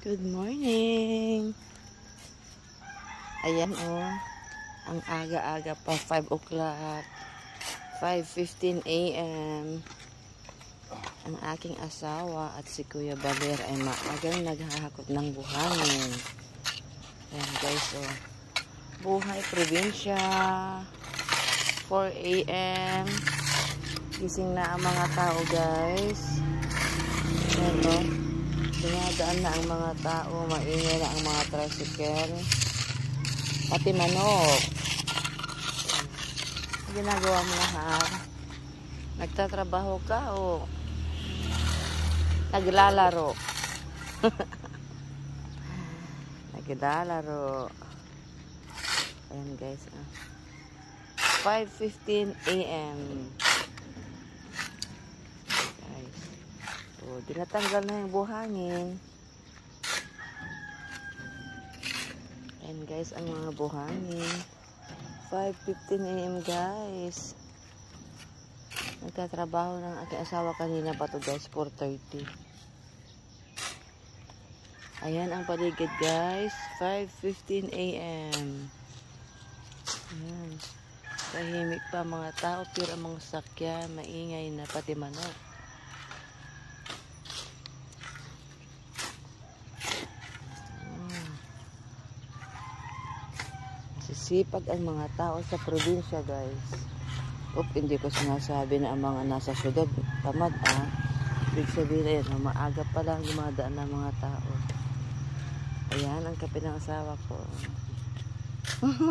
Good morning. Ayan ang aga-aga pa, 5 o'clock, 5:15 a.m. Ang aking asawa at si Kuya Baler ay maagang naghahakot ng buhangin. Ayan guys, buhay probinsya, 4 a.m. Gising na ang mga tao guys. Ayan dumadaan na ang mga tao, maingay na ang mga tricycle, pati manok. Ginagawa mo lahat. Nagtatrabaho ka o naglalaro? Naglalaro. Ayan guys, 5:15 a.m. Dinatanggal na yung buhangin. Ayan guys, ang mga buhangin. 5:15 a.m. guys. Nagtatrabaho ng aking asawa kanina pa to guys, 4:30. Ayan ang paligid guys, 5:15 a.m. Ayan. Tahimik pa mga tao, pero ang mga sakyan, maingay na pati manok. Sisipag ang mga tao sa probinsya guys. Hindi ko sinasabi na ang mga nasa syudad tamad Ibig sabihin na maaga pa lang dumadaan ng mga tao. Ayan ang kape ng asawa ko.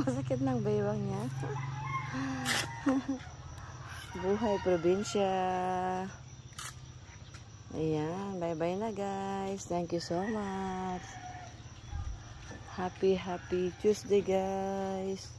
Masakit ng baywang niya. Buhay probinsya. Ayan, bye bye na guys. Thank you so much. Happy Tuesday guys.